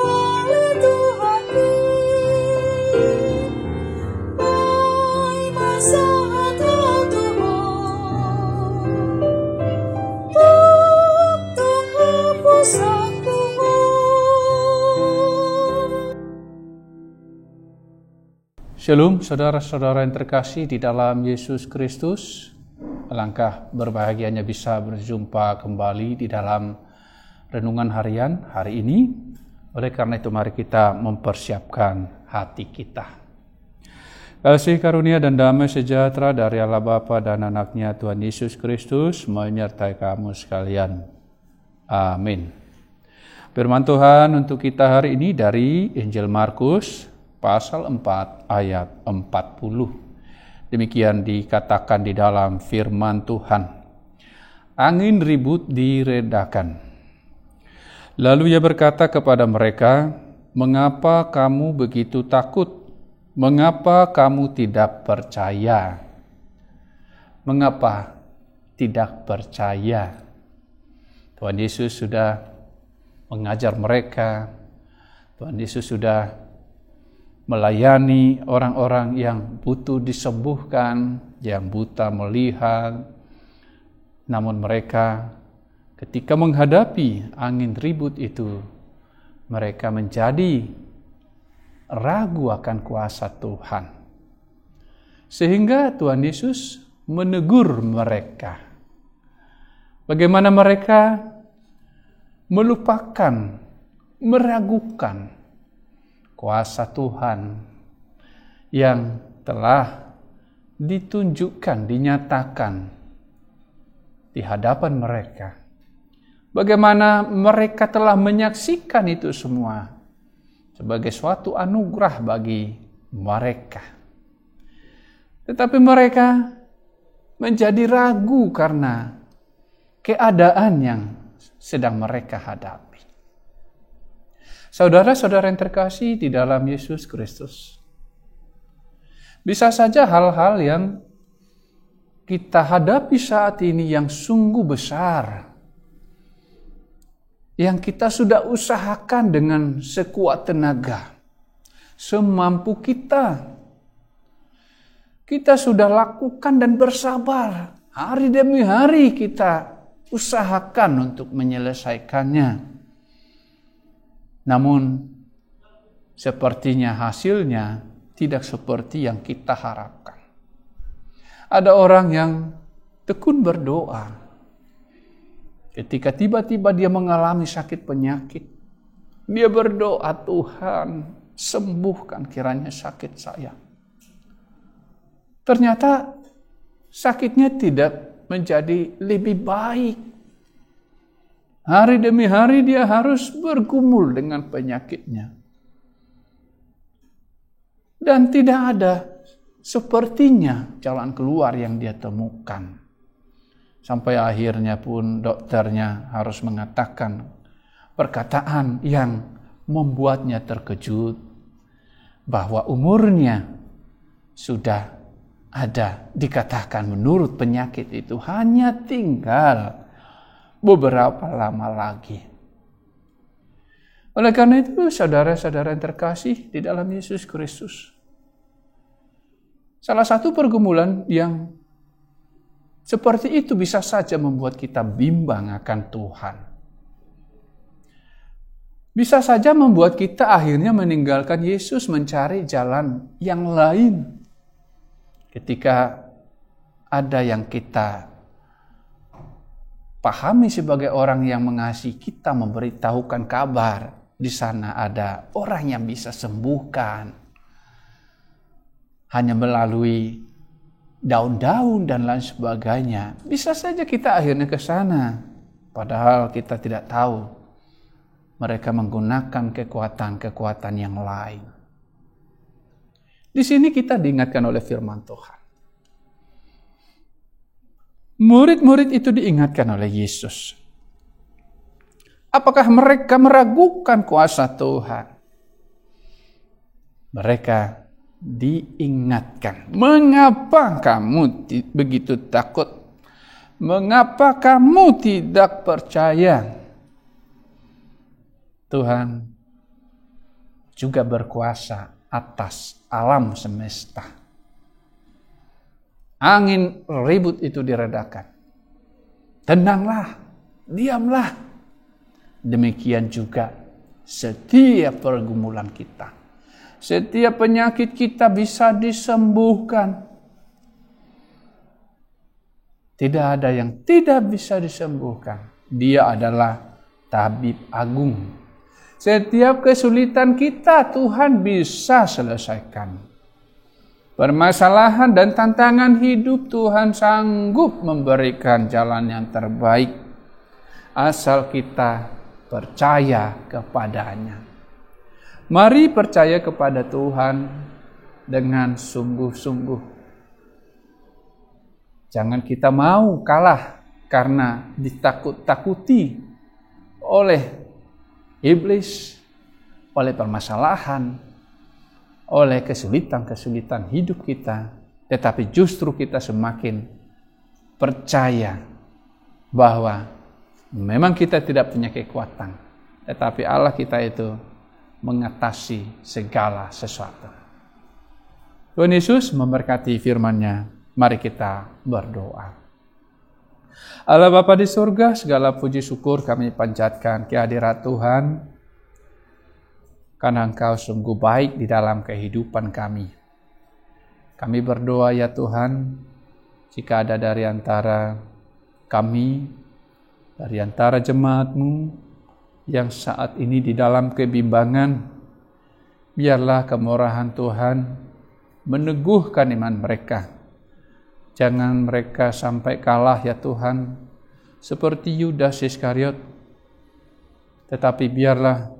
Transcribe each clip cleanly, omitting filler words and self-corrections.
oleh Tuhanku, baik masa atau Tuhan, untuk hapus aku. Shalom saudara-saudara yang terkasih di dalam Yesus Kristus. Alangkah berbahagianya bisa berjumpa kembali di dalam renungan harian hari ini. Oleh karena itu mari kita mempersiapkan hati kita. Kasih karunia dan damai sejahtera dari Allah Bapa dan Anak-Nya Tuhan Yesus Kristus menyertai kamu sekalian. Amin. Firman Tuhan untuk kita hari ini dari Injil Markus pasal 4 ayat 40. Demikian dikatakan di dalam firman Tuhan. Angin ribut diredakan. Lalu ia berkata kepada mereka, "Mengapa kamu begitu takut? Mengapa kamu tidak percaya?" Mengapa tidak percaya? Tuhan Yesus sudah mengajar mereka. Tuhan Yesus sudah melayani orang-orang yang butuh disembuhkan, yang buta melihat. Namun mereka ketika menghadapi angin ribut itu, mereka menjadi ragu akan kuasa Tuhan. Sehingga Tuhan Yesus menegur mereka. Bagaimana mereka melupakan, meragukan kuasa Tuhan yang telah ditunjukkan, dinyatakan di hadapan mereka. Bagaimana mereka telah menyaksikan itu semua sebagai suatu anugerah bagi mereka. Tetapi mereka menjadi ragu karena keadaan yang sedang mereka hadapi. Saudara-saudara yang terkasih di dalam Yesus Kristus, bisa saja hal-hal yang kita hadapi saat ini yang sungguh besar, yang kita sudah usahakan dengan sekuat tenaga, semampu kita. Kita sudah lakukan dan bersabar, hari demi hari kita usahakan untuk menyelesaikannya. Namun, sepertinya hasilnya tidak seperti yang kita harapkan. Ada orang yang tekun berdoa. Ketika tiba-tiba dia mengalami sakit penyakit, dia berdoa, "Tuhan, sembuhkan kiranya sakit saya." Ternyata sakitnya tidak menjadi lebih baik. Hari demi hari dia harus bergumul dengan penyakitnya. Dan tidak ada sepertinya jalan keluar yang dia temukan. Sampai akhirnya pun dokternya harus mengatakan perkataan yang membuatnya terkejut. Bahwa umurnya sudah ada, dikatakan menurut penyakit itu hanya tinggal beberapa lama lagi. Oleh karena itu, saudara-saudara yang terkasih di dalam Yesus Kristus, salah satu pergumulan yang seperti itu bisa saja membuat kita bimbang akan Tuhan. Bisa saja membuat kita akhirnya meninggalkan Yesus, mencari jalan yang lain. Ketika ada yang kita pahami sebagai orang yang mengasihi, kita memberitahukan kabar. Di sana ada orang yang bisa sembuhkan. Hanya melalui daun-daun dan lain sebagainya. Bisa saja kita akhirnya ke sana. Padahal kita tidak tahu. Mereka menggunakan kekuatan-kekuatan yang lain. Di sini kita diingatkan oleh firman Tuhan. Murid-murid itu diingatkan oleh Yesus. Apakah mereka meragukan kuasa Tuhan? Mereka diingatkan. Mengapa kamu begitu takut? Mengapa kamu tidak percaya? Tuhan juga berkuasa atas alam semesta. Angin ribut itu diredakan. Tenanglah, diamlah. Demikian juga setiap pergumulan kita. Setiap penyakit kita bisa disembuhkan. Tidak ada yang tidak bisa disembuhkan. Dia adalah tabib agung. Setiap kesulitan kita Tuhan bisa selesaikan. Permasalahan dan tantangan hidup Tuhan sanggup memberikan jalan yang terbaik. Asal kita percaya kepadanya. Mari percaya kepada Tuhan dengan sungguh-sungguh. Jangan kita mau kalah karena ditakut-takuti oleh iblis, oleh permasalahan, oleh kesulitan-kesulitan hidup kita. Tetapi justru kita semakin percaya bahwa memang kita tidak punya kekuatan. Tetapi Allah kita itu mengatasi segala sesuatu. Tuhan Yesus memberkati firman-Nya. Mari kita berdoa. Allah Bapa di surga, segala puji syukur kami panjatkan kehadirat Tuhan, karena Engkau sungguh baik di dalam kehidupan kami. Kami berdoa ya Tuhan, jika ada dari antara kami, dari antara jemaat-Mu yang saat ini di dalam kebimbangan, biarlah kemurahan Tuhan meneguhkan iman mereka. Jangan mereka sampai kalah ya Tuhan, seperti Yudas Iskariot. Tetapi biarlah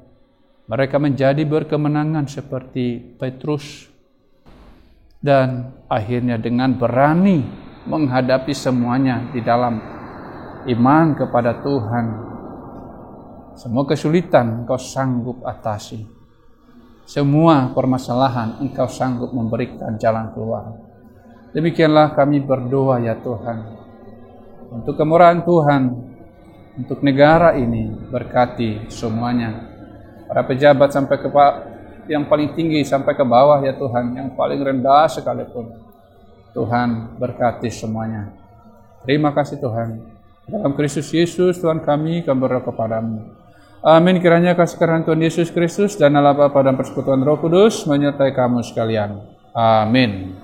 mereka menjadi berkemenangan seperti Petrus. Dan akhirnya dengan berani menghadapi semuanya di dalam iman kepada Tuhan. Semua kesulitan Engkau sanggup atasi. Semua permasalahan Engkau sanggup memberikan jalan keluar. Demikianlah kami berdoa ya Tuhan. Untuk kemurahan Tuhan, untuk negara ini, berkati semuanya. Para pejabat sampai ke yang paling tinggi sampai ke bawah ya Tuhan, yang paling rendah sekalipun. Tuhan berkati semuanya. Terima kasih Tuhan. Dalam Kristus Yesus Tuhan kami berdoa kepadamu. Amin. Kiranya kasih karunia Tuhan Yesus Kristus dan Allah Bapa dan persekutuan Roh Kudus menyertai kamu sekalian. Amin.